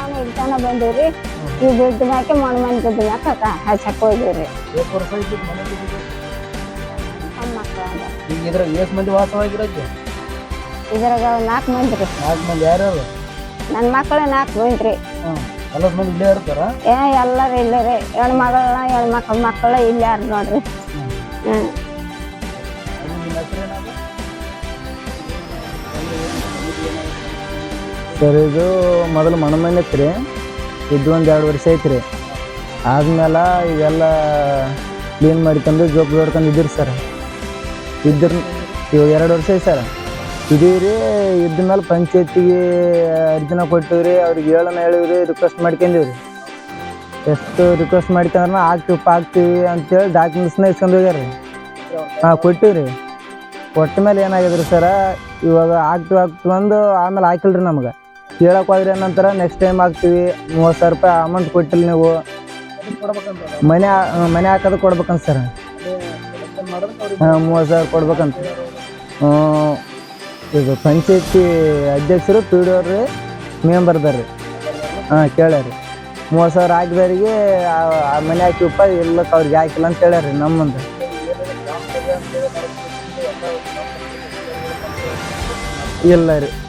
ನಾವು ಇಲ್ಲಿ ತನ ಬಂದಿವ್ರಿ ಈ ದುಡ್ಡು ಮ್ಯಾಕೆ ಮಣ್ಣು ಮನೆ ದುಡ್ಡು ಮ್ಯಾಕ ಹಚ್ಚಕ್ ಹೋಗಿವ್ರಿ ಈಗ ಇದ್ರಾಗ ಎಷ್ಟು ಮಂದಿ ವಾಸವಾಗಿರೋದು? ಇದ್ರಾಗ 4 ಮಂದಿ ರೀ. 4 ಮಂದಿ ಯಾರ್ಯಾರು? ನನ್ನ ಮಕ್ಕಳು 4 ಮಂದಿ ರೀ. ಎಲ್ಲ ಮಂದಿ ಇಲ್ಲೇ ಇರ್ತಾರ? ಎಲ್ಲರೂ ಇಲ್ಲೇ ರೀ. ಹೆಣ್ಮಕ್ಳ ಮಕ್ಕಳು ಇಲ್ಲೇ ಯಾರು ನೋಡ್ರಿ. ಸರ್ ಇದು ಮೊದಲು ಮಣ್ಣು ಮನೆ ಐತ್ರಿ, ಇದ್ದು ಒಂದು 2 ವರ್ಷ ಐತ್ರಿ. ಆದ್ಮೇಲೆ ಇವೆಲ್ಲ ಕ್ಲೀನ್ ಮಾಡ್ಕೊಂಡು ಜೋಪ್ ಹೊಡ್ಕೊಂಡಿದ್ದೀರಿ ಸರ್. ಇದ್ರ ಇವಾಗ 2 ವರ್ಷ ಐತೆ ಸರ್. ಇದೀವಿ ರೀ. ಇದ್ದ ಮೇಲೆ ಪಂಚಾಯತಿಗೆ ಅರ್ಜಿನ ಕೊಟ್ಟಿವ್ರಿ, ಅವ್ರಿಗೆ ಹೇಳಿವ್ರಿ, ರಿಕ್ವೆಸ್ಟ್ ಮಾಡ್ಕೊಂಡಿವ್ರಿ. ಎಷ್ಟು ರಿಕ್ವೆಸ್ಟ್ ಮಾಡ್ಕೊಂಡ್ರೆ ಆಗ್ತೀವಿ ಅಂತೇಳಿ ಡಾಕ್ಯುಮೆಂಟ್ಸ್ನ ಇಸ್ಕೊಂಡು ಹೋಗ್ಯಾರ ರೀ. ಕೊಟ್ಟಿವ್ರಿ. ಕೊಟ್ಟ ಮೇಲೆ ಏನಾಗಿದ್ರಿ ಸರ, ಇವಾಗ ಆಗ್ತೀವಿ ಅಂದು ಆಮೇಲೆ ಹಾಕಿಲ್ರಿ. ನಮ್ಗೆ ಕೇಳಕ್ಕೆ ಹೋದ್ರಿ ಏನಂತಾರೆ, ನೆಕ್ಸ್ಟ್ ಟೈಮ್ ಆಗ್ತೀವಿ, 30,000 ರೂಪಾಯಿ ಅಮೌಂಟ್ ಕೊಟ್ಟಿಲ್ಲ ನೀವು, ಮನೆ ಹಾಕೋದು ಕೊಡ್ಬೇಕಂತ ಸರ್. 30,000 ಕೊಡ್ಬೇಕಂತ. ಇದು ಪಂಚಾಯತಿ ಅಧ್ಯಕ್ಷರು PDO ಅವ್ರಿ ಮೆಂಬರ್ದಾರ್ರಿ. ಕೇಳ್ಯಾರಿ 30,000 ಹಾಕಿದವ್ರಿಗೆ ಮನೆ ಹಾಕಿವಪ್ಪ, ಇಲ್ಲಕ್ಕೆ ಅವ್ರಿಗೆ ಹಾಕಿಲ್ಲ ಅಂತ ಹೇಳ್ಯಾರಿ. ನಮ್ಮ ಮುಂದೆ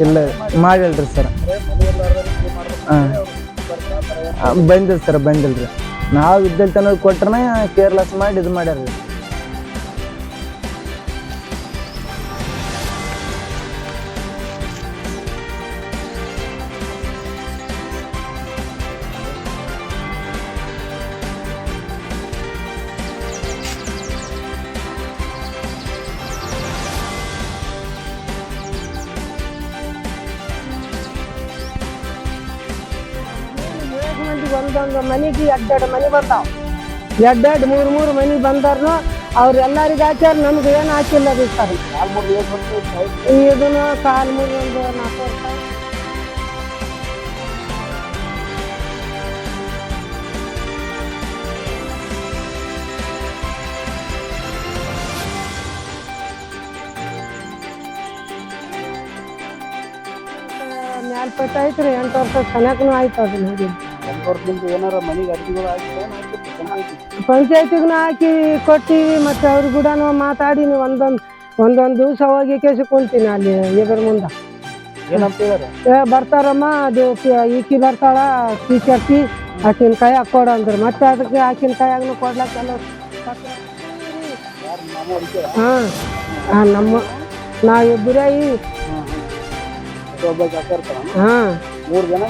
ಇಲ್ಲ ಮಾಡಿಲ್ರಿ ಸರ್. ಬಂದಿಲ್ಲ ಸರ್, ಬಂದಿಲ್ರಿ. ನಾವು ಇದ್ದಲ್ಲಿ ತನಕ ಕೊಟ್ರೆ ಕೇರ್ಲೆಸ್ ಮಾಡಿ ಇದು ಮಾಡ್ಯಾರ. ಒಂದೊಂದು ಮನೆಗೆ 2 ಮನೆ ಬಂದಾವ. 2-3 ಮನೆ ಬಂದಾರ್ನು ಅವ್ರೆಲ್ಲರಿಗೆ ಹಾಕ್ಯಾರ, ನಮ್ಗೆ ಏನು ಹಾಕಿಲ್ಲ ರೀ ಸರ್. ಇದನ್ನು ಕಾಲು ಮುರಿ ಒಂದು 4 ವರ್ಷ. ಮೇಲ್ಪಟ್ಟು ಐತ್ರಿ 8 ವರ್ಷ ಚೆನ್ನಾಗೂ ಆಯ್ತು. ಅದು ನೋಡಿ ಏನಾರ ಮನೆಗೆ ಅರ್ಜಿಗಳು ಪಂಚಾಯತಿಗೂ ಹಾಕಿ ಕೊಟ್ಟಿವಿ. ಮತ್ತು ಅವ್ರ ಕೂಡ ಮಾತಾಡಿ ಒಂದೊಂದು ದಿವಸ ಹೋಗಿ ಕೇಸಿ ಕುಂತೀನಿ ಅಲ್ಲಿ ಇದ್ರ ಮುಂದೆ. ಬರ್ತಾರಮ್ಮ, ಅದು ಈಕಿ ಬರ್ತಾಳ ಟೀಚರ್ಸಿ, ಆಕಿನ ಕೈಯಾಗ ಕೊಡ ಅಂದ್ರು. ಮತ್ತೆ ಅದಕ್ಕೆ ಆಕಿನ ಕೈಯಾಗನು ಕೊಡ್ಲಕ್ಕೆಲ್ಲ ನಮ್ಮ ನಾವಿಬ್ಬರೇ. 3 ಜನ